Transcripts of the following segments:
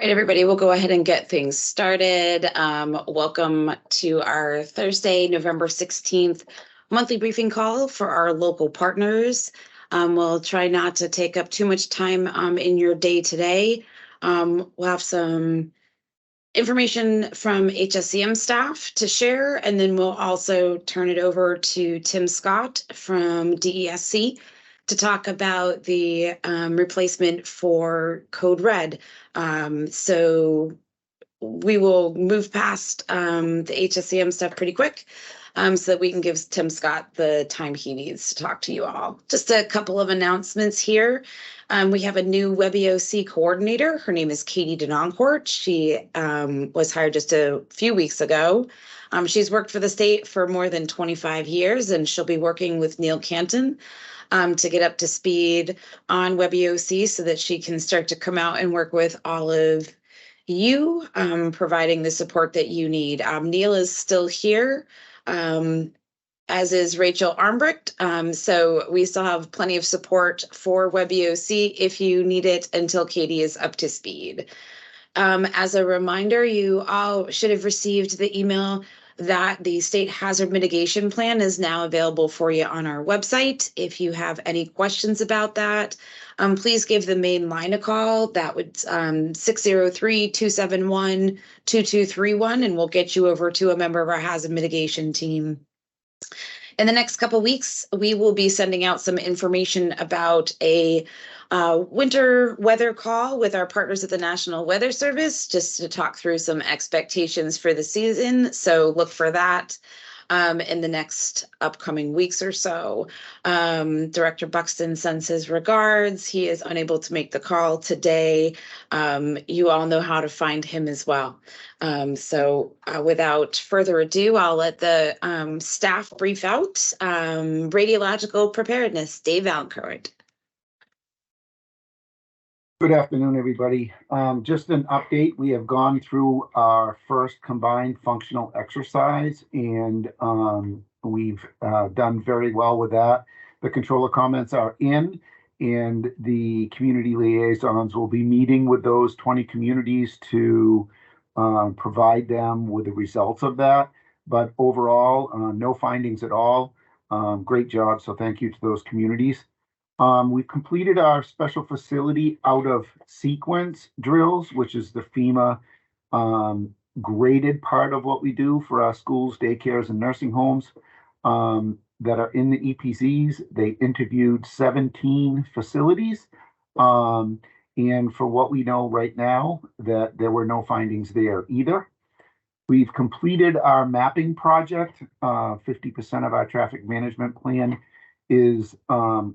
All right, everybody, we'll go ahead and get things started. Welcome to our Thursday, November 16th monthly briefing call for our local partners. We'll try not to take up too much time in your day today. We'll have some information from HSCM staff to share, and then we'll also turn it over to Tim Scott from DESC to talk about the replacement for Code Red. So we will move past the HSCM stuff pretty quick so that we can give Tim Scott the time he needs to talk to you all. Just a couple of announcements here. We have a new WebEOC coordinator. Her name is Katie Denoncourt. She was hired just a few weeks ago. She's worked for the state for more than 25 years, and she'll be working with Neil Canton to get up to speed on WebEOC so that she can start to come out and work with all of you, providing the support that you need. Neil is still here, as is Rachel Armbrecht. So we still have plenty of support for WebEOC if you need it until Katie is up to speed. As a reminder, you all should have received the email that the state hazard mitigation plan is now available for you on our website. If you have any questions about that, please give the main line a call. That would 603-271-2231, and we'll get you over to a member of our hazard mitigation team. In the next couple of weeks, we will be sending out some information about a winter weather call with our partners at the National Weather Service, just to talk through some expectations for the season. So look for that in the next upcoming weeks or so. Director Buxton sends his regards. He is unable to make the call today. You all know how to find him as well. So without further ado, I'll let the staff brief out radiological preparedness. Dave Valancourt. Good afternoon, everybody. Just an update. We have gone through our first combined functional exercise, and we've done very well with that. The controller comments are in, and the community liaisons will be meeting with those 20 communities to provide them with the results of that. But overall, no findings at all. Great job. So thank you to those communities. We've completed our special facility out of sequence drills, which is the FEMA graded part of what we do for our schools, daycares, and nursing homes that are in the EPZs. They interviewed 17 facilities. And for what we know right now, that there were no findings there either. We've completed our mapping project. 50% of our traffic management plan is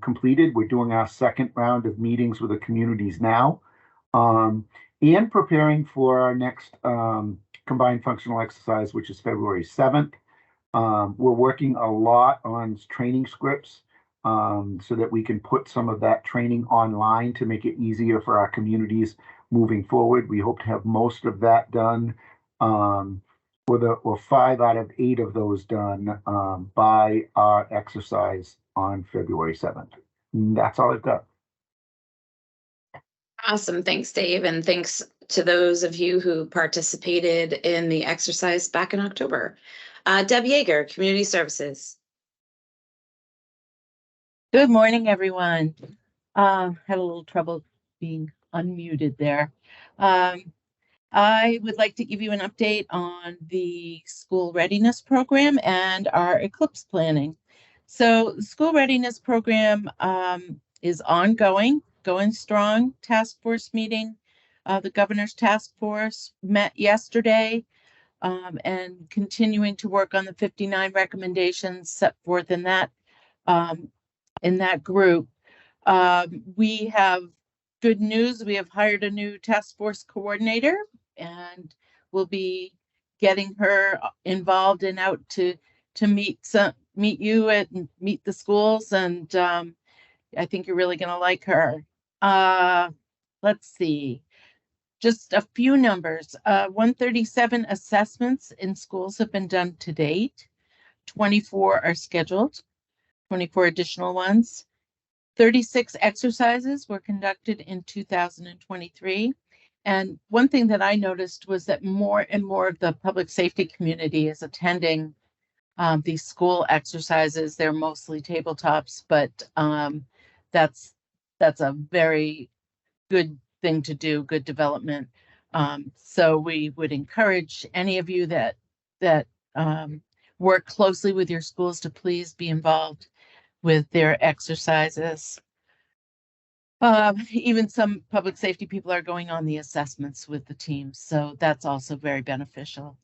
completed. We're doing our second round of meetings with the communities now, and preparing for our next combined functional exercise, which is February 7th. We're working a lot on training scripts so that we can put some of that training online to make it easier for our communities moving forward. We hope to have most of that done, or 5 out of 8 of those done by our exercise on February 7th. And that's all I've got. Awesome. Thanks, Dave. And thanks to those of you who participated in the exercise back in October. Deb Yeager, Community Services. Good morning, everyone. Had a little trouble being unmuted there. I would like to give you an update on the school readiness program and our eclipse planning. So the school readiness program is ongoing, going strong. Task force meeting, the governor's task force met yesterday and continuing to work on the 59 recommendations set forth in that group. We have good news. We have hired a new task force coordinator, and we'll be getting her involved and out to meet you and meet the schools. And I think you're really going to like her. Let's see. Just a few numbers. 137 assessments in schools have been done to date. 24 are scheduled, 24 additional ones. 36 exercises were conducted in 2023, And one thing that I noticed was that more and more of the public safety community is attending these school exercises. They're mostly tabletops, but that's a very good thing to do, good development. So we would encourage any of you that work closely with your schools to please be involved with their exercises. Even some public safety people are going on the assessments with the teams, so that's also very beneficial.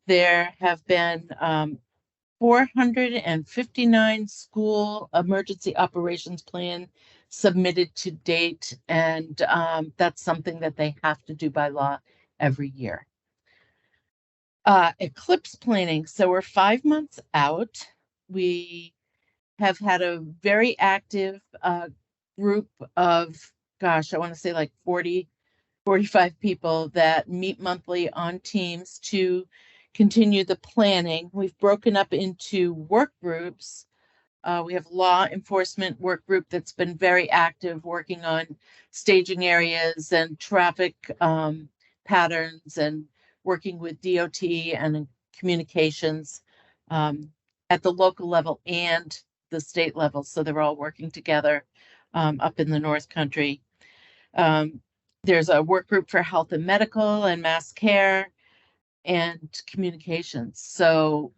There have been 459 school emergency operations plan submitted to date, and that's something that they have to do by law every year. Eclipse planning. So we're 5 months out. We have had a very active group of, gosh, I want to say like 40, 45 people that meet monthly on Teams to continue the planning. We've broken up into work groups. We have law enforcement work group that's been very active, working on staging areas and traffic patterns, and working with DOT and communications at the local level and the state level. So they're all working together up in the North Country. There's a work group for health and medical and mass care and communications. So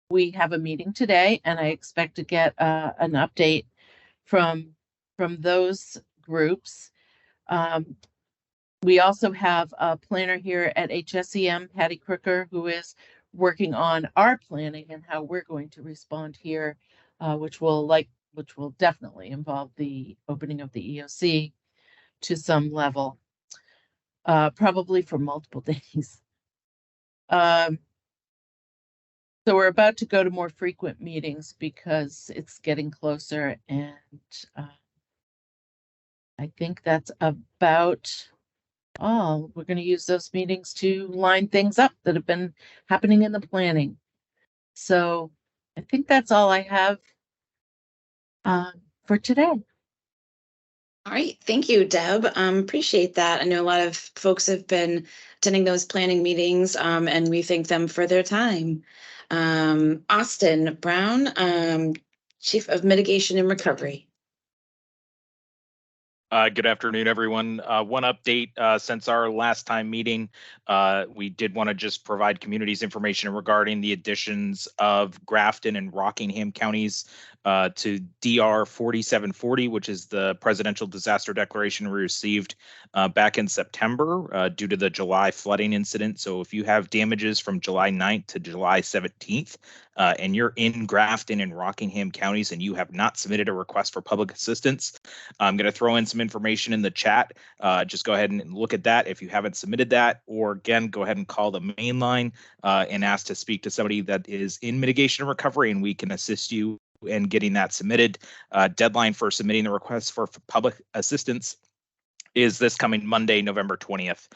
we have a meeting today, and I expect to get an update from those groups. We also have a planner here at HSEM, Patty Crooker, who is working on our planning and how we're going to respond here, which will definitely involve the opening of the EOC to some level, probably for multiple days. So we're about to go to more frequent meetings because it's getting closer, and I think that's about all. We're going to use those meetings to line things up that have been happening in the planning. So I think that's all I have for today. All right, thank you, Deb. Appreciate that. I know a lot of folks have been attending those planning meetings, and we thank them for their time. Austin Brown, Chief of Mitigation and Recovery. Good afternoon, everyone. One update since our last time meeting, we did want to just provide communities information regarding the additions of Grafton and Rockingham counties to DR 4740, which is the presidential disaster declaration we received back in September due to the July flooding incident. So if you have damages from July 9th to July 17th, and you're in Grafton and Rockingham counties and you have not submitted a request for public assistance, I'm going to throw in some information in the chat. Just go ahead and look at that if you haven't submitted that, or again, go ahead and call the main line and ask to speak to somebody that is in mitigation and recovery, and we can assist you in getting that submitted. Deadline for submitting the request for public assistance is this coming Monday, November 20th.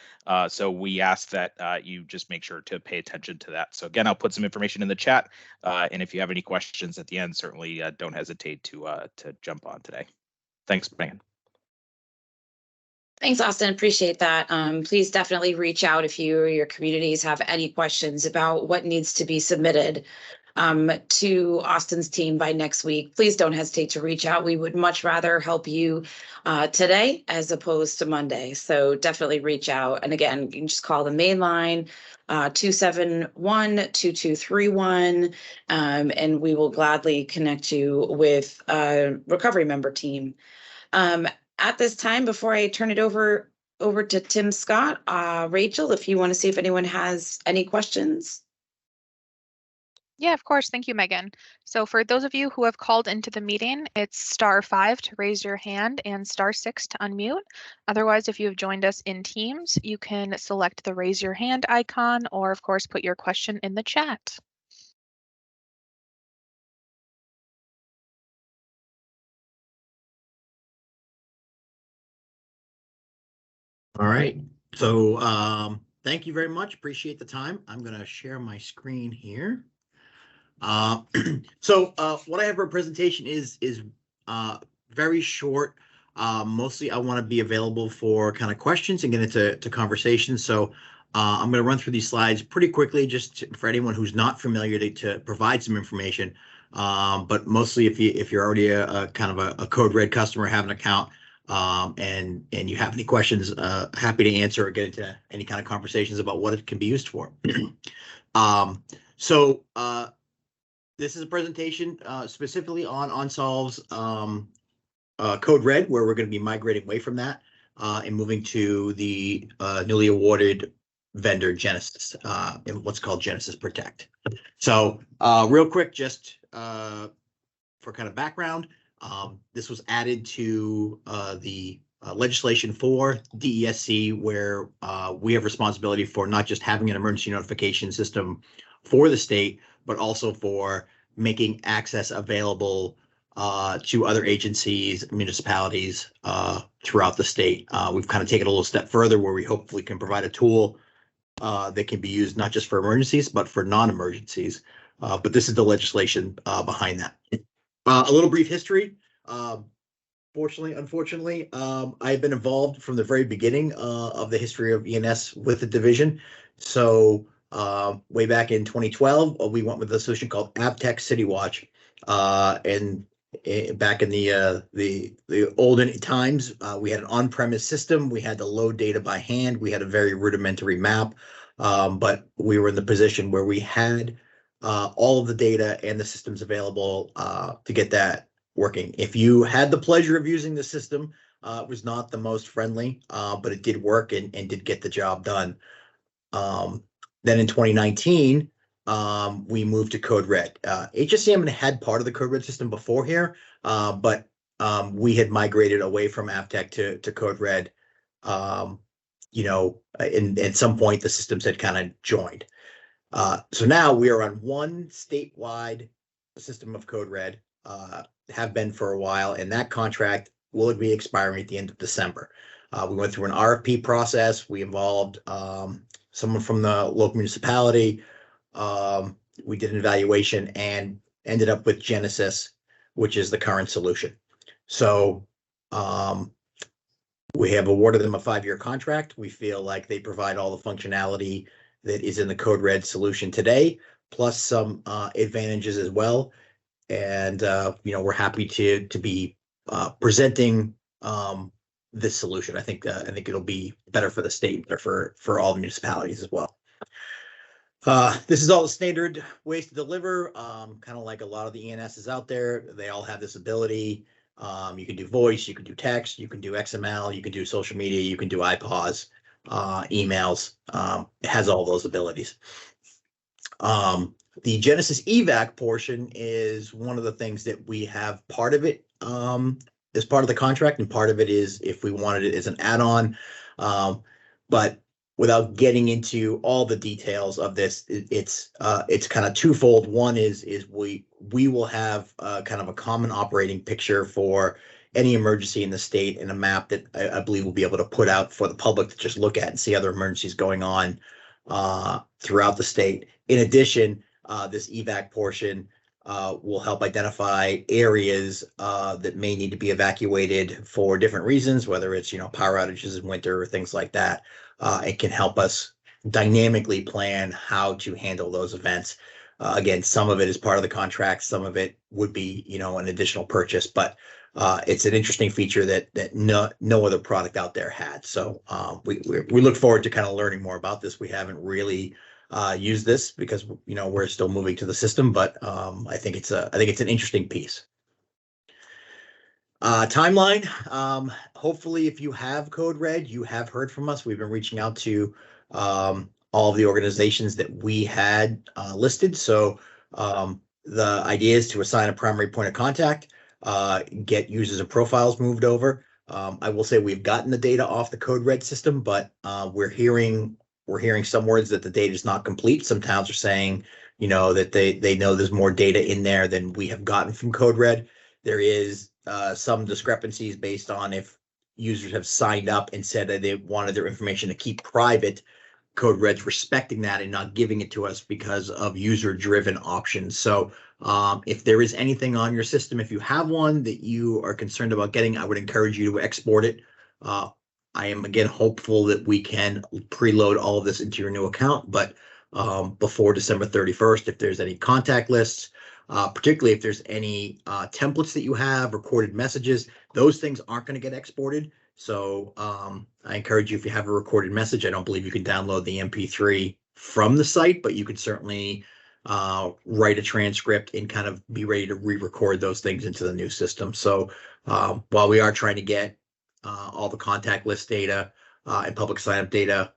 So we ask that you just make sure to pay attention to that. So again, I'll put some information in the chat. And if you have any questions at the end, certainly don't hesitate to jump on today. Thanks, Megan. Thanks, Austin. Appreciate that. Please definitely reach out if you or your communities have any questions about what needs to be submitted to Austin's team by next week. Please don't hesitate to reach out. We would much rather help you today as opposed to Monday. So definitely reach out. And again, you can just call the main line 271-2231, and we will gladly connect you with a recovery member team. At this time, before I turn it over to Tim Scott, Rachel, if you want to see if anyone has any questions. Yeah, of course. Thank you, Megan. So for those of you who have called into the meeting, it's *5 to raise your hand and *6 to unmute. Otherwise, if you have joined us in Teams, you can select the raise your hand icon, or of course, put your question in the chat. All right. So thank you very much. Appreciate the time. I'm going to share my screen here. So what I have for a presentation is very short. Mostly I want to be available for kind of questions and get into conversations. So I'm going to run through these slides pretty quickly, for anyone who's not familiar to provide some information. But mostly if you're already a kind of a Code Red customer, have an account, and you have any questions, happy to answer or get into any kind of conversations about what it can be used for. So this is a presentation specifically on OnSolve's Code Red, where we're going to be migrating away from that and moving to the newly awarded vendor Genesis, in what's called Genesis Protect. So real quick, just for kind of background, this was added to the legislation for DESC, where we have responsibility for not just having an emergency notification system for the state, but also for making access available to other agencies, municipalities throughout the state. We've kind of taken a little step further where we hopefully can provide a tool that can be used not just for emergencies, but for non-emergencies. But this is the legislation behind that. A little brief history. Unfortunately, I've been involved from the very beginning of the history of ENS with the division. So way back in 2012, we went with a solution called AvTech CityWatch, and back in the olden times, we had an on-premise system. We had to load data by hand. We had a very rudimentary map, but we were in the position where we had all of the data and the systems available to get that working. If you had the pleasure of using the system, it was not the most friendly, but it did work and did get the job done. Then in 2019, we moved to Code Red. HSCM had part of the Code Red system before here, but we had migrated away from AvTech to Code Red. And at some point the systems had kind of joined. So now we are on one statewide system of Code Red, have been for a while, and that contract will be expiring at the end of December. We went through an RFP process. We involved someone from the local municipality. We did an evaluation and ended up with Genesis, which is the current solution. So we have awarded them a 5-year contract. We feel like they provide all the functionality that is in the Code Red solution today, plus some advantages as well. And we're happy to be presenting this solution. I think it'll be better for the state, better for all the municipalities as well. This is all the standard ways to deliver, kind of like a lot of the ENSs out there. They all have this ability. You can do voice, you can do text, you can do XML, you can do social media, you can do iPause, emails. It has all those abilities. The Genesis EVAC portion is one of the things that we have part of it as part of the contract, and part of it is if we wanted it as an add-on. But without getting into all the details of this, it's kind of twofold. One is we will have kind of a common operating picture for any emergency in the state, and a map that I believe we'll be able to put out for the public to just look at and see other emergencies going on throughout the state. In addition, this EVAC portion will help identify areas that may need to be evacuated for different reasons, whether it's power outages in winter or things like that. It can help us dynamically plan how to handle those events. Again, some of it is part of the contract, some of it would be an additional purchase, but it's an interesting feature that no other product out there had. So we look forward to kind of learning more about this. We haven't really used this because we're still moving to the system, but I think it's an interesting piece. Timeline. Hopefully, if you have Code Red, you have heard from us. We've been reaching out to all of the organizations that we had listed. So the idea is to assign a primary point of contact, get users and profiles moved over. I will say we've gotten the data off the Code Red system, but we're hearing some words that the data is not complete. Some towns are saying, that they know there's more data in there than we have gotten from Code Red. There is some discrepancies based on if users have signed up and said that they wanted their information to keep private. Code Red's respecting that and not giving it to us because of user-driven options. So If there is anything on your system, if you have one that you are concerned about getting, I would encourage you to export it. I am again hopeful that we can preload all of this into your new account, but before December 31st, if there's any contact lists, particularly if there's any templates that you have, recorded messages, those things aren't going to get exported. So I encourage you, if you have a recorded message, I don't believe you can download the MP3 from the site, but you could certainly write a transcript and kind of be ready to re-record those things into the new system. So while we are trying to get all the contact list data and public sign-up data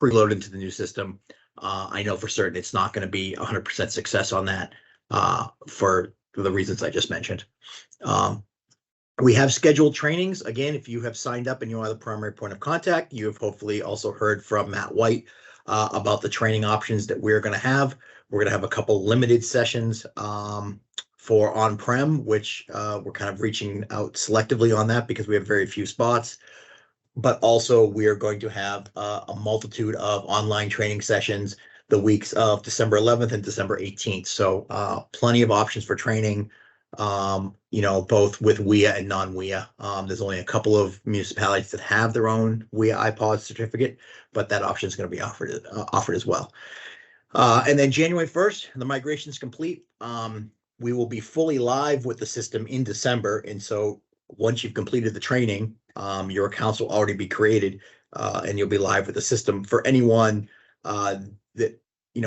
preloaded into the new system, I know for certain it's not going to be 100% success on that for the reasons I just mentioned. We have scheduled trainings. Again, if you have signed up and you are the primary point of contact, you have hopefully also heard from Matt White about the training options that we're going to have. We're going to have a couple limited sessions for on-prem, which we're kind of reaching out selectively on that because we have very few spots. But also we are going to have a multitude of online training sessions the weeks of December 11th and December 18th. So plenty of options for training, both with WIA and non-WIA. There's only a couple of municipalities that have their own WIA iPod certificate, but that option is going to be offered as well. And then January 1st, the migration is complete. We will be fully live with the system in December. And so once you've completed the training, your accounts will already be created and you'll be live with the system. For anyone that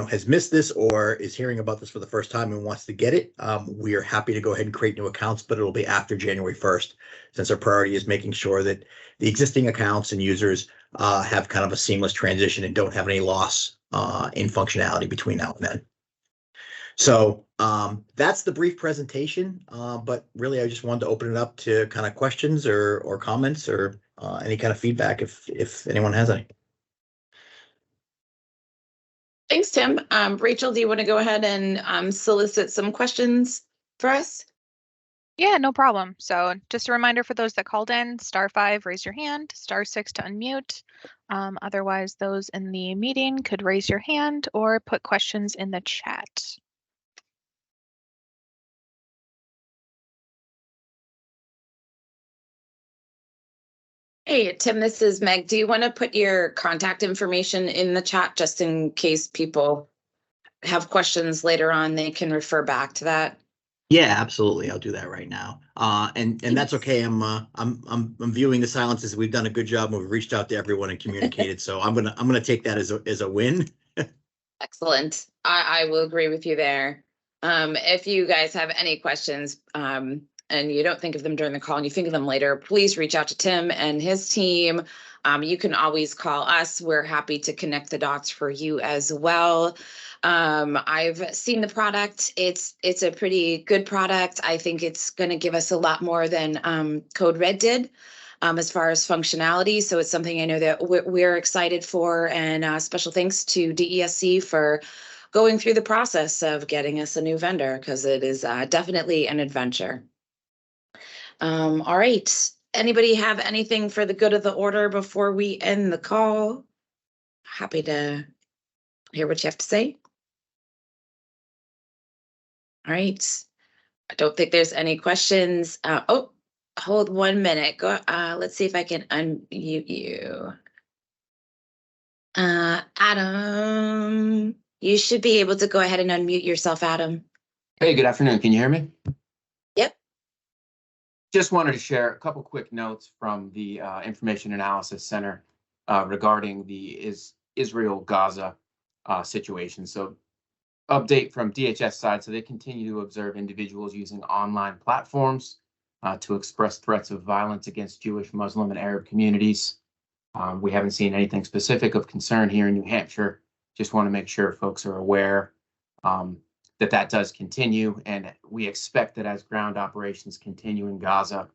has missed this or is hearing about this for the first time and wants to get it, we are happy to go ahead and create new accounts, but it'll be after January 1st, since our priority is making sure that the existing accounts and users have kind of a seamless transition and don't have any loss in functionality between now and then. So that's the brief presentation, but really I just wanted to open it up to kind of questions or comments or any kind of feedback if anyone has any. Thanks, Tim. Rachel, do you want to go ahead and solicit some questions for us? Yeah, no problem. So just a reminder for those that called in, *5, raise your hand, *6 to unmute. Otherwise, those in the meeting could raise your hand or put questions in the chat. Hey, Tim, this is Meg. Do you want to put your contact information in the chat just in case people have questions later on? They can refer back to that. Yeah, absolutely. I'll do that right now. And that's okay. I'm viewing the silences. We've done a good job. We've reached out to everyone and communicated. So I'm gonna take that as a win. Excellent. I will agree with you there. If you guys have any questions, and you don't think of them during the call and you think of them later, please reach out to Tim and his team. You can always call us. We're happy to connect the dots for you as well. I've seen the product. It's a pretty good product. I think it's going to give us a lot more than Code Red did as far as functionality. So it's something I know that we're excited for, and special thanks to DESC for going through the process of getting us a new vendor, because it is definitely an adventure. All right. Anybody have anything for the good of the order before we end the call? Happy to hear what you have to say. All right. I don't think there's any questions. Oh, hold 1 minute. Go. Let's see if I can unmute you. Adam, you should be able to go ahead and unmute yourself, Adam. Hey, good afternoon. Can you hear me? Yep. Just wanted to share a couple quick notes from the Information Analysis Center regarding the Israel-Gaza situation. So update from DHS side. So they continue to observe individuals using online platforms to express threats of violence against Jewish, Muslim, and Arab communities. We haven't seen anything specific of concern here in New Hampshire. Just want to make sure folks are aware that does continue, and we expect that as ground operations continue in Gaza,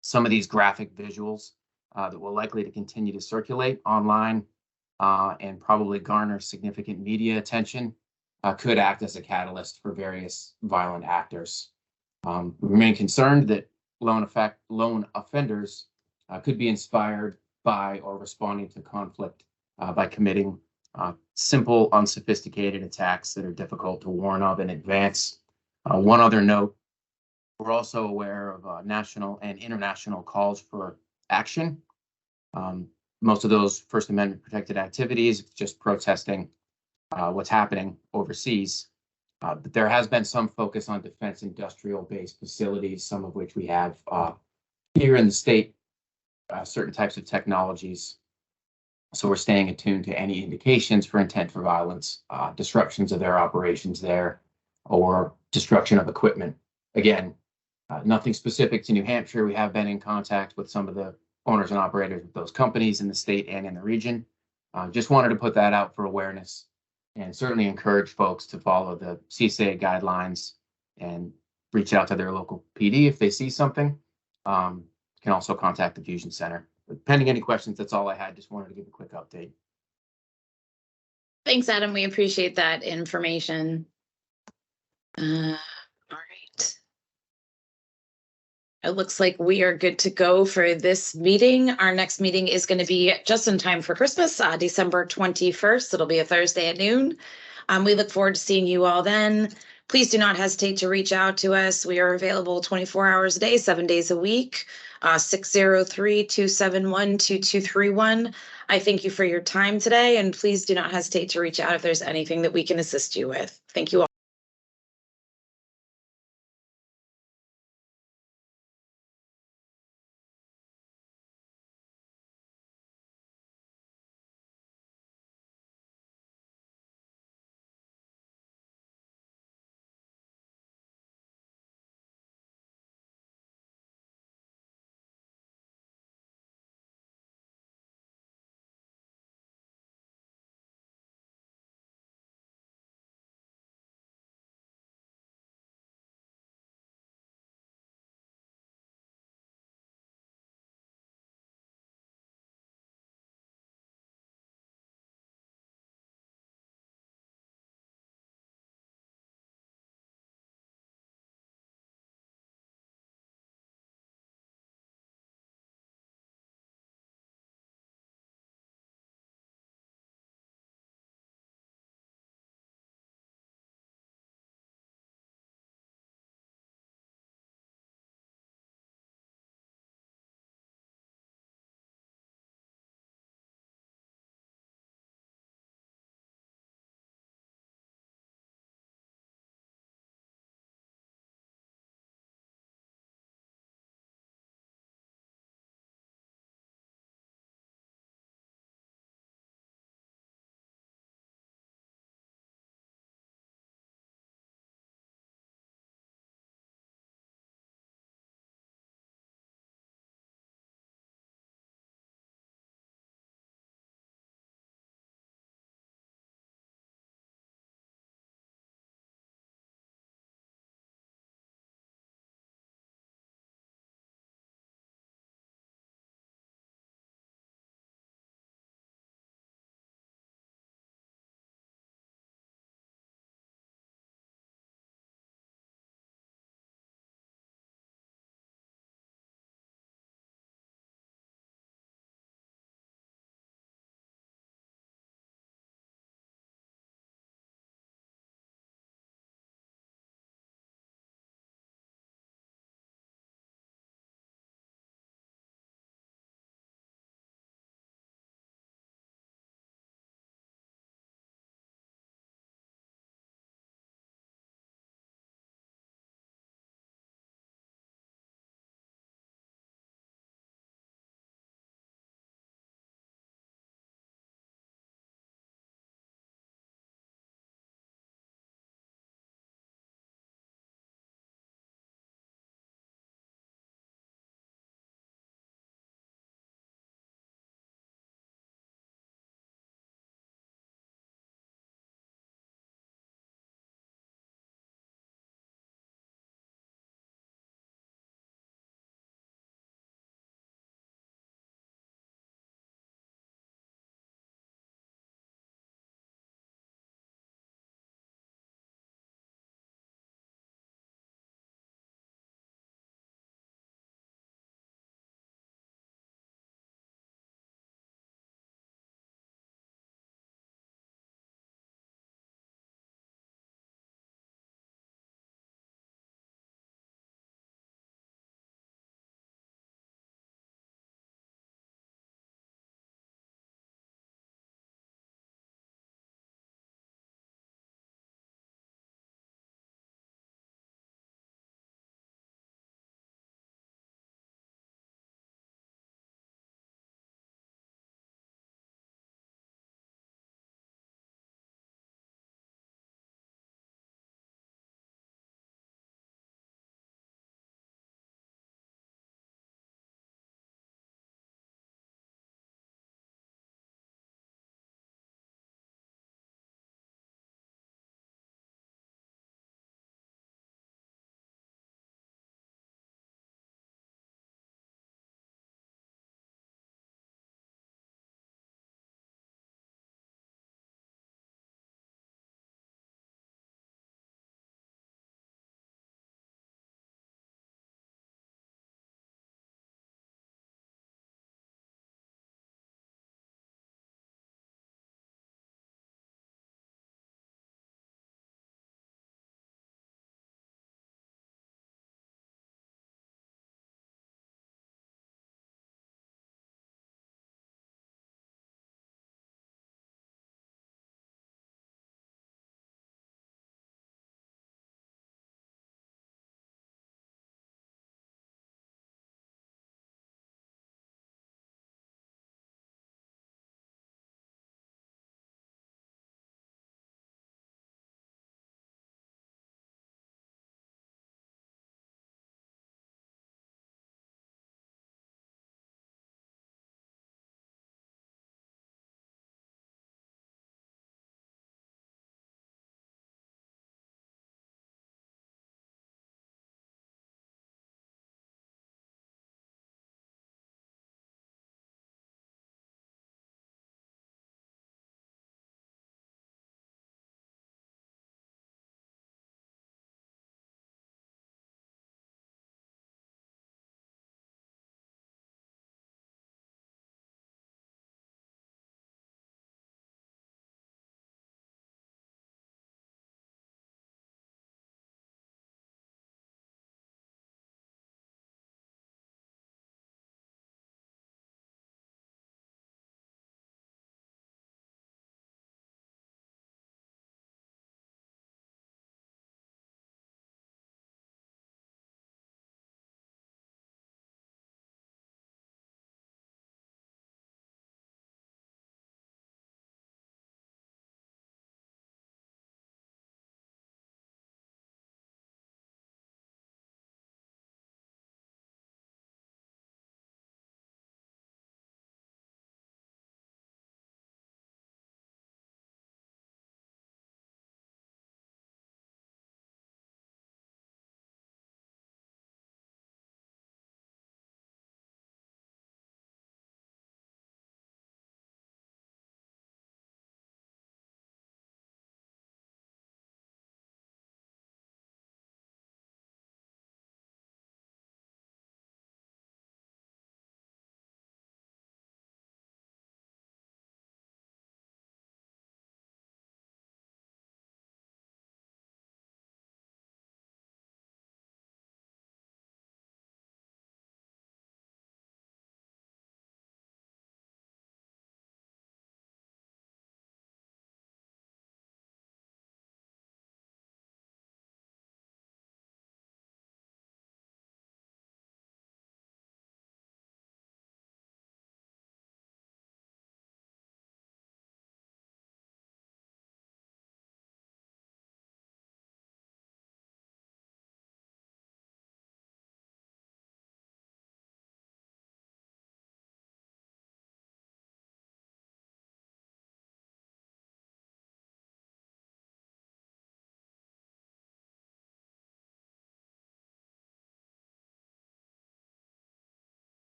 some of these graphic visuals that will likely to continue to circulate online and probably garner significant media attention could act as a catalyst for various violent actors. We remain concerned that lone offenders could be inspired by or responding to conflict by committing simple, unsophisticated attacks that are difficult to warn of in advance. One other note, we're also aware of national and international calls for action. Most of those First Amendment protected activities, just protesting what's happening overseas. But there has been some focus on defense industrial based facilities, some of which we have here in the state, certain types of technologies. So we're staying attuned to any indications for intent for violence, disruptions of their operations there, or destruction of equipment. Again, nothing specific to New Hampshire. We have been in contact with some of the owners and operators of those companies in the state and in the region. Just wanted to put that out for awareness and certainly encourage folks to follow the CSA guidelines and reach out to their local PD if they see something. Can also contact the Fusion Center. But pending any questions, that's all I had. Just wanted to give a quick update. Thanks, Adam. We appreciate that information. All right. It looks like we are good to go for this meeting. Our next meeting is going to be just in time for Christmas, December 21st. It'll be a Thursday at noon. We look forward to seeing you all then. Please do not hesitate to reach out to us. We are available 24 hours a day, 7 days a week, 603-271-2231. I thank you for your time today, and please do not hesitate to reach out if there's anything that we can assist you with. Thank you all.